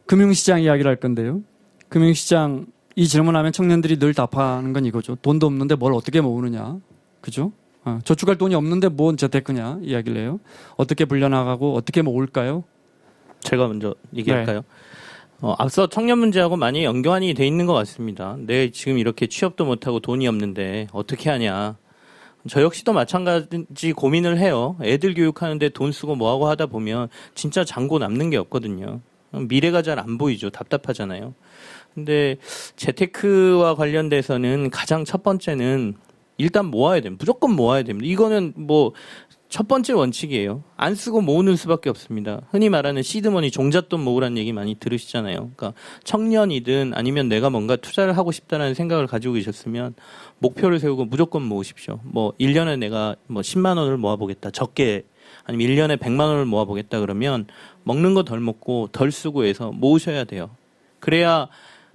금융시장 이야기를 할 건데요. 금융시장 이 질문하면 청년들이 늘 답하는 건 이거죠. 돈도 없는데 뭘 어떻게 모으느냐. 그죠? 저축할 돈이 없는데 뭔 재테크냐 이야기를 해요. 어떻게 불려나가고 어떻게 모을까요? 제가 먼저 얘기할까요? 앞서 청년 문제하고 많이 연관이 돼 있는 것 같습니다. 내 지금 이렇게 취업도 못하고 돈이 없는데 어떻게 하냐. 저 역시도 마찬가지 고민을 해요. 애들 교육하는데 돈 쓰고 뭐하고 하다 보면 진짜 잔고 남는 게 없거든요. 미래가 잘 안 보이죠. 답답하잖아요. 근데 재테크와 관련돼서는 가장 첫 번째는 일단 모아야 됩니다. 무조건 모아야 됩니다. 이거는 뭐 첫 번째 원칙이에요. 안 쓰고 모으는 수밖에 없습니다. 흔히 말하는 시드머니, 종잣돈 모으라는 얘기 많이 들으시잖아요. 그러니까 청년이든 아니면 내가 뭔가 투자를 하고 싶다는 생각을 가지고 계셨으면 목표를 세우고 무조건 모으십시오. 뭐 1년에 내가 뭐 10만 원을 모아보겠다. 적게 아니면 1년에 100만 원을 모아보겠다 그러면 먹는 거 덜 먹고 덜 쓰고 해서 모으셔야 돼요. 그래야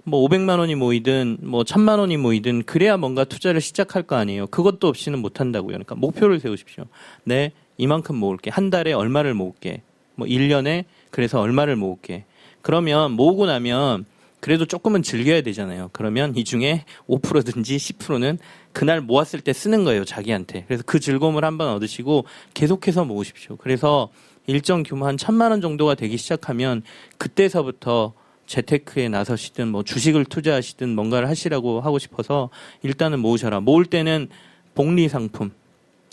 뭐 500만 원이 모이든 뭐 1000만 원이 모이든 그래야 뭔가 투자를 시작할 거 아니에요. 그것도 없이는 못 한다고요. 그러니까 목표를 세우십시오. 네, 이만큼 모을게. 한 달에 얼마를 모을게. 뭐 1년에 그래서 얼마를 모을게. 그러면 모으고 나면 그래도 조금은 즐겨야 되잖아요. 그러면 이 중에 5%든지 10%는 그날 모았을 때 쓰는 거예요. 자기한테. 그래서 그 즐거움을 한번 얻으시고 계속해서 모으십시오. 그래서 일정 규모 한 1000만 원 정도가 되기 시작하면 그때서부터 재테크에 나서시든 뭐 주식을 투자하시든 뭔가를 하시라고 하고 싶어서 일단은 모으셔라. 모을 때는 복리 상품.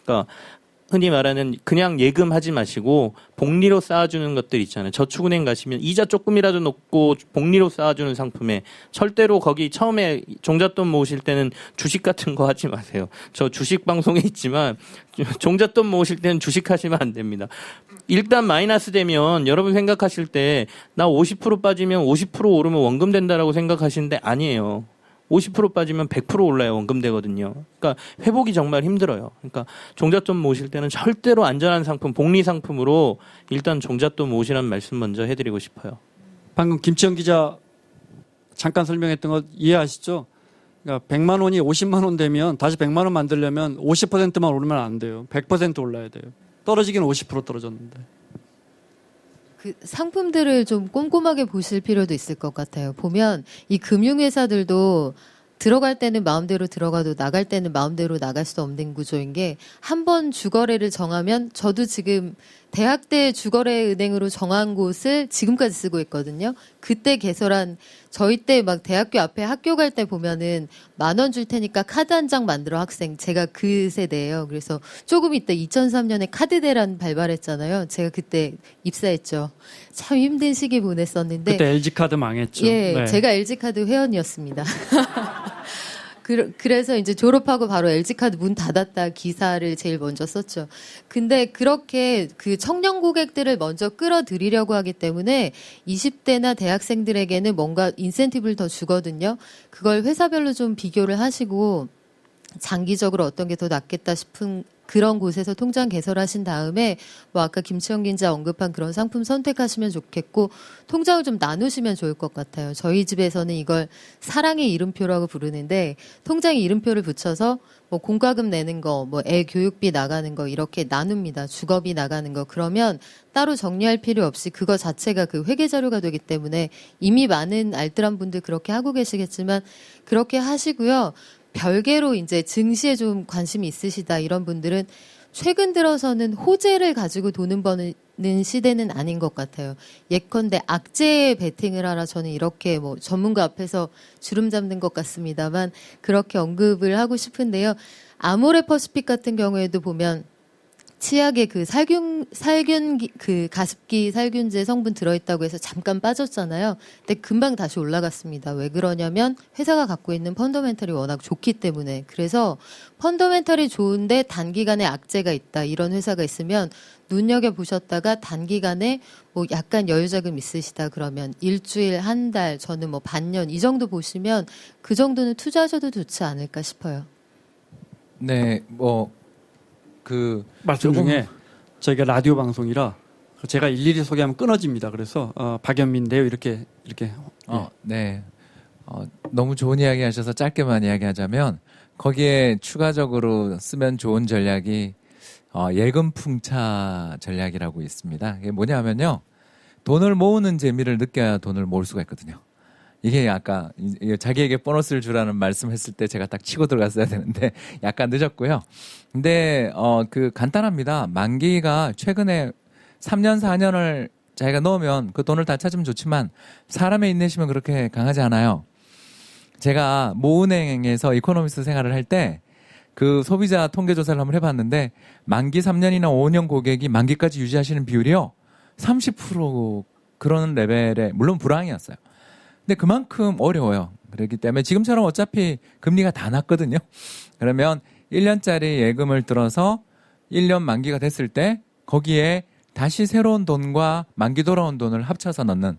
그러니까 흔히 말하는 그냥 예금하지 마시고 복리로 쌓아주는 것들 있잖아요. 저축은행 가시면 이자 조금이라도 놓고 복리로 쌓아주는 상품에 절대로 거기 처음에 종잣돈 모으실 때는 주식 같은 거 하지 마세요. 저 주식 방송에 있지만 종잣돈 모으실 때는 주식 하시면 안 됩니다. 일단 마이너스 되면 여러분 생각하실 때 나 50% 빠지면 50% 오르면 원금 된다라고 생각하시는데 아니에요. 50% 빠지면 100% 올라요. 원금되거든요. 그러니까 회복이 정말 힘들어요. 그러니까 종잣돈 모으실 때는 절대로 안전한 상품, 복리 상품으로 일단 종잣돈 모으시라는 말씀 먼저 해드리고 싶어요. 방금 김치영 기자 잠깐 설명했던 거 이해하시죠? 그러니까 100만 원이 50만 원 되면 다시 100만 원 만들려면 50%만 오르면 안 돼요. 100% 올라야 돼요. 떨어지기는 50% 떨어졌는데. 그 상품들을 좀 꼼꼼하게 보실 필요도 있을 것 같아요. 보면 이 금융회사들도 들어갈 때는 마음대로 들어가도 나갈 때는 마음대로 나갈 수 없는 구조인 게 한 번 주거래를 정하면 저도 지금 대학 때 주거래 은행으로 정한 곳을 지금까지 쓰고 있거든요. 그때 개설한 저희 때 막 대학교 앞에 학교 갈 때 보면은 10,000원 줄 테니까 카드 한 장 만들어 학생. 제가 그 세대예요. 그래서 조금 이따 2003년에 카드 대란 발발했잖아요. 제가 그때 입사했죠. 참 힘든 시기 보냈었는데 그때 LG 카드 망했죠. 예, 네. 제가 LG 카드 회원이었습니다. 그래서 이제 졸업하고 바로 LG카드 문 닫았다 기사를 제일 먼저 썼죠. 근데 그렇게 그 청년 고객들을 먼저 끌어들이려고 하기 때문에 20대나 대학생들에게는 뭔가 인센티브를 더 주거든요. 그걸 회사별로 좀 비교를 하시고 장기적으로 어떤 게 더 낫겠다 싶은 그런 곳에서 통장 개설하신 다음에 뭐 아까 김치영 기자 언급한 그런 상품 선택하시면 좋겠고 통장을 좀 나누시면 좋을 것 같아요. 저희 집에서는 이걸 사랑의 이름표라고 부르는데 통장에 이름표를 붙여서 뭐 공과금 내는 거, 뭐 애 교육비 나가는 거 이렇게 나눕니다. 주거비 나가는 거. 그러면 따로 정리할 필요 없이 그거 자체가 그 회계 자료가 되기 때문에 이미 많은 알뜰한 분들 그렇게 하고 계시겠지만 그렇게 하시고요. 별개로 이제 증시에 좀 관심이 있으시다 이런 분들은 최근 들어서는 호재를 가지고 돈을 버는 시대는 아닌 것 같아요. 예컨대 악재에 베팅을 하라 저는 이렇게 뭐 전문가 앞에서 주름 잡는 것 같습니다만 그렇게 언급을 하고 싶은데요. 아모레퍼시픽 같은 경우에도 보면 치약에 그 그 가습기 살균제 성분 들어있다고 해서 잠깐 빠졌잖아요. 근데 금방 다시 올라갔습니다. 왜 그러냐면 회사가 갖고 있는 펀더멘털이 워낙 좋기 때문에. 그래서 펀더멘털이 좋은데 단기간에 악재가 있다. 이런 회사가 있으면 눈여겨보셨다가 단기간에 뭐 약간 여유자금 있으시다 그러면 일주일, 한 달, 저는 뭐 반년 이 정도 보시면 그 정도는 투자하셔도 좋지 않을까 싶어요. 네, 말씀 중에 저희가 라디오 방송이라 제가 일일이 소개하면 끊어집니다. 그래서 박연민인데요. 이렇게 네. 너무 좋은 이야기 하셔서 짧게만 이야기하자면 거기에 추가적으로 쓰면 좋은 전략이 예금풍차 전략이라고 있습니다. 이게 뭐냐면요. 돈을 모으는 재미를 느껴야 돈을 모을 수가 있거든요. 이게 아까 자기에게 보너스를 주라는 말씀했을 때 제가 딱 치고 들어갔어야 되는데 약간 늦었고요. 근데 간단합니다. 만기가 최근에 3년 4년을 자기가 넣으면 그 돈을 다 찾으면 좋지만 사람의 인내심은 그렇게 강하지 않아요. 제가 모은행에서 이코노미스트 생활을 할 때 그 소비자 통계 조사를 한번 해봤는데 만기 3년이나 5년 고객이 만기까지 유지하시는 비율이요 30% 그런 레벨에 물론 불황이었어요. 근데 그만큼 어려워요. 그렇기 때문에 지금처럼 어차피 금리가 다 낮거든요. 그러면 1년짜리 예금을 들어서 1년 만기가 됐을 때 거기에 다시 새로운 돈과 만기 돌아온 돈을 합쳐서 넣는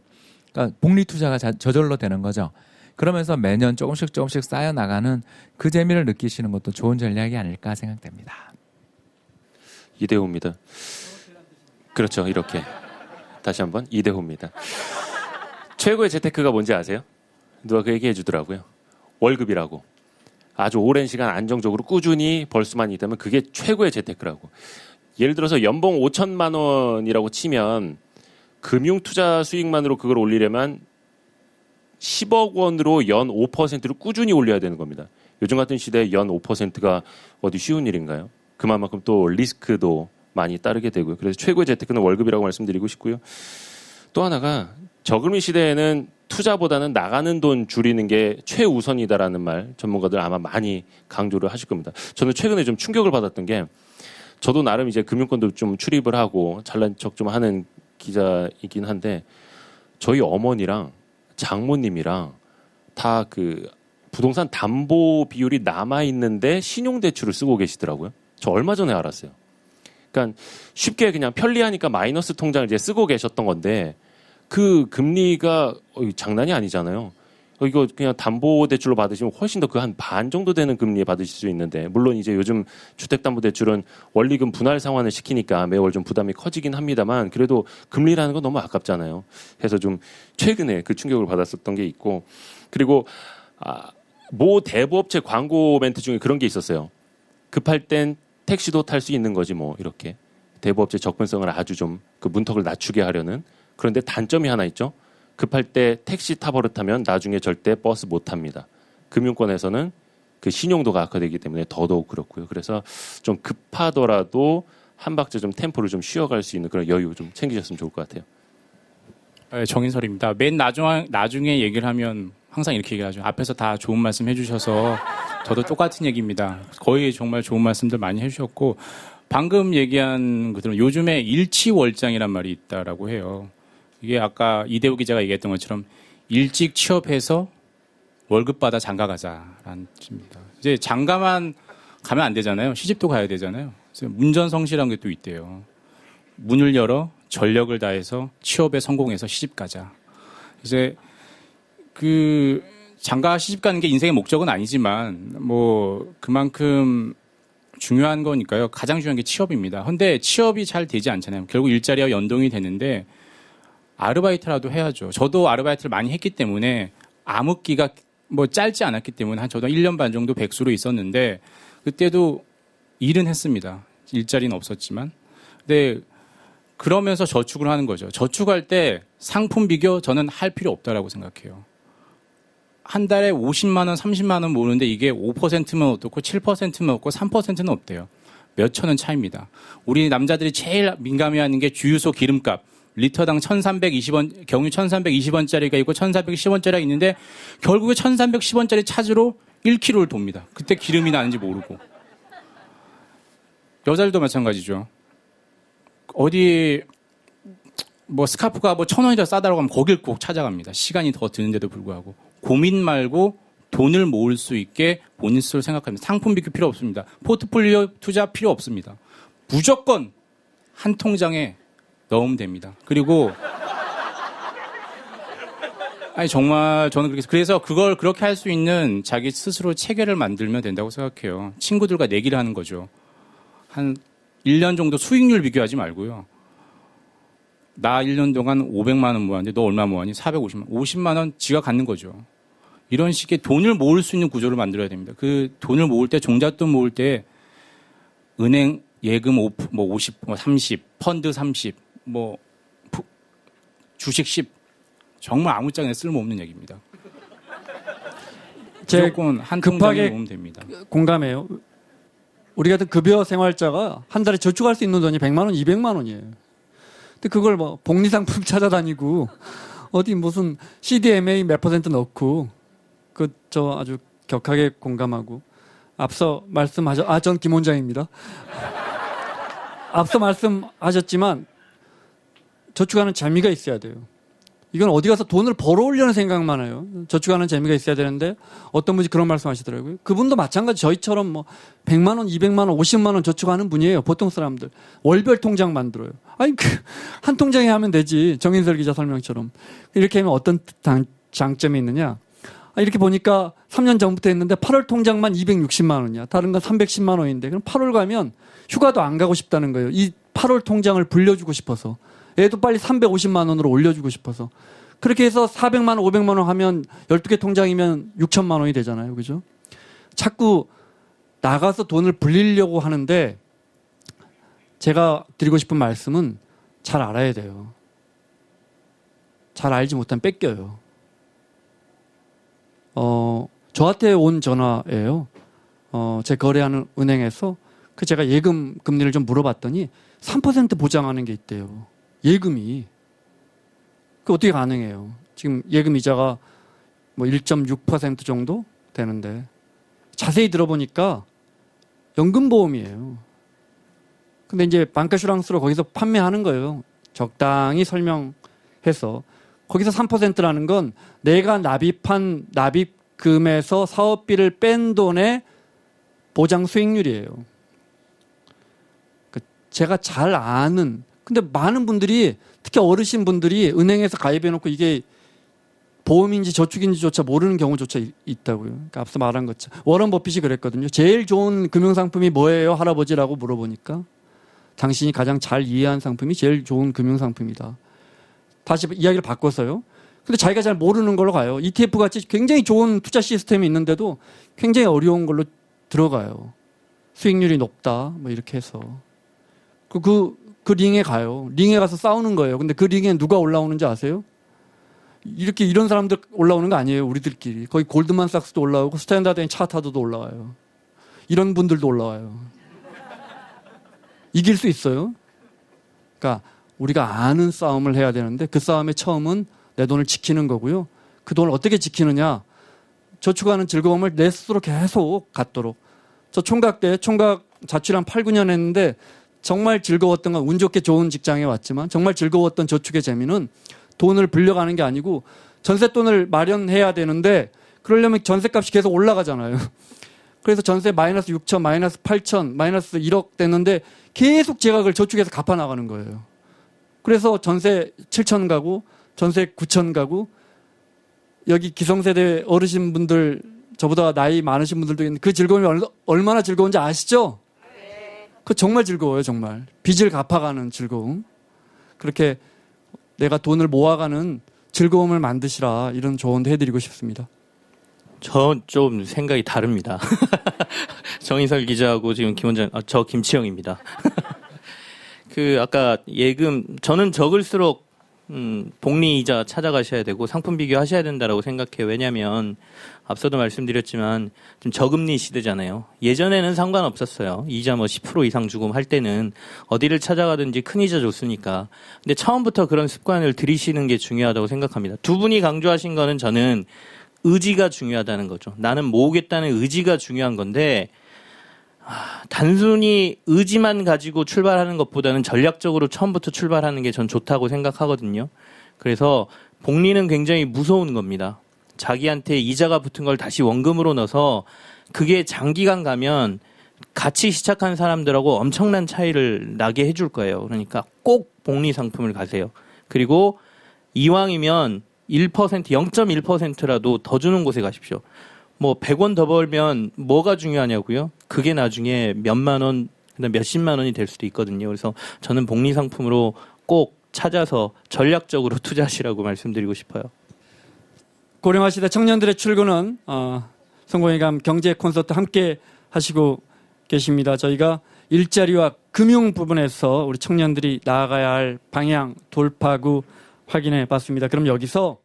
그러니까 복리 투자가 저절로 되는 거죠. 그러면서 매년 조금씩 쌓여 나가는 그 재미를 느끼시는 것도 좋은 전략이 아닐까 생각됩니다. 이대호입니다. 그렇죠. 이렇게. 다시 한번 이대호입니다. 최고의 재테크가 뭔지 아세요? 누가 그 얘기해 주더라고요. 월급이라고. 아주 오랜 시간 안정적으로 꾸준히 벌 수만 있다면 그게 최고의 재테크라고. 예를 들어서 연봉 5천만 원이라고 치면 금융투자 수익만으로 그걸 올리려면 10억 원으로 연 5%를 꾸준히 올려야 되는 겁니다. 요즘 같은 시대에 연 5%가 어디 쉬운 일인가요? 그만큼 또 리스크도 많이 따르게 되고요. 그래서 최고의 재테크는 월급이라고 말씀드리고 싶고요. 또 하나가 저금리 시대에는 투자보다는 나가는 돈 줄이는 게 최우선이다라는 말 전문가들 아마 많이 강조를 하실 겁니다. 저는 최근에 좀 충격을 받았던 게 저도 나름 이제 금융권도 좀 출입을 하고 잘난 척 좀 하는 기자이긴 한데 저희 어머니랑 장모님이랑 다 그 부동산 담보 비율이 남아 있는데 신용대출을 쓰고 계시더라고요. 저 얼마 전에 알았어요. 그러니까 쉽게 그냥 편리하니까 마이너스 통장을 이제 쓰고 계셨던 건데 그 금리가 장난이 아니잖아요. 이거 그냥 담보대출로 받으시면 훨씬 더 그 한 반 정도 되는 금리에 받으실 수 있는데 물론 이제 요즘 주택담보대출은 원리금 분할 상환을 시키니까 매월 좀 부담이 커지긴 합니다만 그래도 금리라는 건 너무 아깝잖아요. 해서 좀 최근에 그 충격을 받았었던 게 있고 그리고 모 대부업체 광고 멘트 중에 그런 게 있었어요. 급할 땐 택시도 탈 수 있는 거지 뭐 이렇게 대부업체 접근성을 아주 좀 그 문턱을 낮추게 하려는 그런데 단점이 하나 있죠. 급할 때 택시 타버릇하면 나중에 절대 버스 못 탑니다. 금융권에서는 그 신용도가 악화되기 때문에 더더욱 그렇고요. 그래서 좀 급하더라도 한 박자 좀 템포를 좀 쉬어갈 수 있는 그런 여유 좀 챙기셨으면 좋을 것 같아요. 네, 정인설입니다. 맨 나중에 얘기를 하면 항상 이렇게 얘기하죠. 앞에서 다 좋은 말씀 해주셔서 저도 똑같은 얘기입니다. 거의 정말 좋은 말씀들 많이 해주셨고 방금 얘기한 그대로 요즘에 일치월장이란 말이 있다라고 해요. 이게 아까 이대호 기자가 얘기했던 것처럼 일찍 취업해서 월급 받아 장가 가자라는 뜻입니다. 이제 장가만 가면 안 되잖아요. 시집도 가야 되잖아요. 그래서 문전성시라는 게 또 있대요. 문을 열어 전력을 다해서 취업에 성공해서 시집 가자. 이제 그 장가 시집 가는 게 인생의 목적은 아니지만 뭐 그만큼 중요한 거니까요. 가장 중요한 게 취업입니다. 근데 취업이 잘 되지 않잖아요. 결국 일자리와 연동이 되는데 아르바이트라도 해야죠. 저도 아르바이트를 많이 했기 때문에 암흑기가 뭐 짧지 않았기 때문에 저도 1년 반 정도 백수로 있었는데 그때도 일은 했습니다. 일자리는 없었지만. 근데 그러면서 저축을 하는 거죠. 저축할 때 상품 비교 저는 할 필요 없다라고 생각해요. 한 달에 50만 원, 30만 원 모으는데 이게 5%면 어떻고 7%면 없고 3%는 없대요. 몇천 원 차이입니다. 우리 남자들이 제일 민감해하는 게 주유소 기름값. 리터당 1,320원, 경유 1,320원짜리가 있고 1,410원짜리가 있는데 결국에 1,310원짜리 찾으러 1km를 돕니다. 그때 기름이 나는지 모르고. 여자들도 마찬가지죠. 어디 뭐 스카프가 뭐 1,000원이 더 싸다고 하면 거길 꼭 찾아갑니다. 시간이 더 드는데도 불구하고. 고민 말고 돈을 모을 수 있게 본인 스스로 생각합니다. 상품 비교 필요 없습니다. 포트폴리오 투자 필요 없습니다. 무조건 한 통장에 넣으면 됩니다. 그리고 아니 정말 저는 그래서 그걸 그렇게 할 수 있는 자기 스스로 체계를 만들면 된다고 생각해요. 친구들과 내기를 하는 거죠. 한 1년 정도 수익률 비교하지 말고요. 나 1년 동안 500만 원 모았는데 너 얼마 모았니? 450만 원. 50만 원 지가 갖는 거죠. 이런 식의 돈을 모을 수 있는 구조를 만들어야 됩니다. 그 돈을 모을 때 종잣돈 모을 때 은행 예금 50, 30, 펀드 30, 주식 10. 정말 아무짝에 쓸모없는 얘기입니다. 제 무조건 한 급하게 통장에 놓으면 됩니다. 공감해요. 우리 같은 급여 생활자가 한 달에 저축할 수 있는 돈이 100만 원, 200만 원이에요. 근데 그걸 뭐 복리상품 찾아다니고 어디 무슨 CDMA 몇 % 넣고 저 아주 격하게 공감하고 앞서 전 김 원장입니다. 앞서 말씀하셨지만 저축하는 재미가 있어야 돼요. 이건 어디 가서 돈을 벌어오려는 생각만 해요. 저축하는 재미가 있어야 되는데 어떤 분이 그런 말씀 하시더라고요. 그분도 마찬가지 저희처럼 뭐 100만 원, 200만 원, 50만 원 저축하는 분이에요. 보통 사람들. 월별 통장 만들어요. 아니 한 통장에 하면 되지. 정인설 기자 설명처럼. 이렇게 하면 어떤 장점이 있느냐. 이렇게 보니까 3년 전부터 했는데 8월 통장만 260만 원이야. 다른 건 310만 원인데 그럼 8월 가면 휴가도 안 가고 싶다는 거예요. 이 8월 통장을 불려주고 싶어서. 얘도 빨리 350만 원으로 올려주고 싶어서. 그렇게 해서 400만 원, 500만 원 하면 12개 통장이면 6천만 원이 되잖아요. 그죠? 자꾸 나가서 돈을 불리려고 하는데 제가 드리고 싶은 말씀은 잘 알아야 돼요. 잘 알지 못하면 뺏겨요. 저한테 온 전화예요. 제 거래하는 은행에서 제가 예금 금리를 좀 물어봤더니 3% 보장하는 게 있대요. 예금이. 그 어떻게 가능해요? 지금 예금 이자가 뭐 1.6% 정도 되는데 자세히 들어보니까 연금보험이에요. 근데 이제 방카슈랑스로 거기서 판매하는 거예요. 적당히 설명해서. 거기서 3%라는 건 내가 납입한 납입금에서 사업비를 뺀 돈의 보장 수익률이에요. 제가 잘 아는, 근데 많은 분들이, 특히 어르신 분들이 은행에서 가입해놓고 이게 보험인지 저축인지조차 모르는 경우조차 있다고요. 그러니까 앞서 말한 것처럼. 워런 버핏이 그랬거든요. 제일 좋은 금융상품이 뭐예요? 할아버지라고 물어보니까 당신이 가장 잘 이해한 상품이 제일 좋은 금융상품이다. 다시 이야기를 바꿔서요. 근데 자기가 잘 모르는 걸로 가요. ETF 같이 굉장히 좋은 투자 시스템이 있는데도 굉장히 어려운 걸로 들어가요. 수익률이 높다. 뭐 이렇게 해서. 그 링에 가요. 링에 가서 싸우는 거예요. 근데 그 링에 누가 올라오는지 아세요? 이런 사람들 올라오는 거 아니에요. 우리들끼리. 거기 골드만삭스도 올라오고 스탠다드 앤 차타드도 올라와요. 이런 분들도 올라와요. 이길 수 있어요? 그러니까 우리가 아는 싸움을 해야 되는데 그 싸움의 처음은 내 돈을 지키는 거고요. 그 돈을 어떻게 지키느냐. 저축하는 즐거움을 내 스스로 계속 갖도록. 저 총각 때 총각 자취를 한 8, 9년 했는데 정말 즐거웠던 건 운 좋게 좋은 직장에 왔지만 정말 즐거웠던 저축의 재미는 돈을 불려가는 게 아니고 전세돈을 마련해야 되는데 그러려면 전세값이 계속 올라가잖아요. 그래서 전세 마이너스 6천, 마이너스 8천, 마이너스 1억 됐는데 계속 제가 그걸 저축해서 갚아 나가는 거예요. 그래서 전세 7천 가구, 전세 9천 가구, 여기 기성세대 어르신분들, 저보다 나이 많으신 분들도 있는데 그 즐거움이 얼마나 즐거운지 아시죠? 그 정말 즐거워요, 정말. 빚을 갚아가는 즐거움. 그렇게 내가 돈을 모아가는 즐거움을 만드시라 이런 조언도 해드리고 싶습니다. 저 좀 생각이 다릅니다. 정인설 기자하고 지금 김 원장, 저 김치영입니다. 아까 예금, 저는 적을수록, 복리이자 찾아가셔야 되고 상품 비교하셔야 된다라고 생각해요. 왜냐면, 앞서도 말씀드렸지만, 좀 저금리 시대잖아요. 예전에는 상관없었어요. 이자 10% 이상 주고 할 때는 어디를 찾아가든지 큰 이자 줬으니까. 근데 처음부터 그런 습관을 들이시는 게 중요하다고 생각합니다. 두 분이 강조하신 거는 저는 의지가 중요하다는 거죠. 나는 모으겠다는 의지가 중요한 건데, 단순히 의지만 가지고 출발하는 것보다는 전략적으로 처음부터 출발하는 게 전 좋다고 생각하거든요. 그래서 복리는 굉장히 무서운 겁니다. 자기한테 이자가 붙은 걸 다시 원금으로 넣어서 그게 장기간 가면 같이 시작한 사람들하고 엄청난 차이를 나게 해줄 거예요. 그러니까 꼭 복리 상품을 가세요. 그리고 이왕이면 1%, 0.1%라도 더 주는 곳에 가십시오. 100원 더 벌면 뭐가 중요하냐고요? 그게 나중에 몇만 원, 그다음 몇십만 원이 될 수도 있거든요. 그래서 저는 복리 상품으로 꼭 찾아서 전략적으로 투자하시라고 말씀드리고 싶어요. 고령화 시대 청년들의 출근은 성공회감 경제 콘서트 함께 하시고 계십니다. 저희가 일자리와 금융 부분에서 우리 청년들이 나아가야 할 방향, 돌파구, 확인해 봤습니다. 그럼 여기서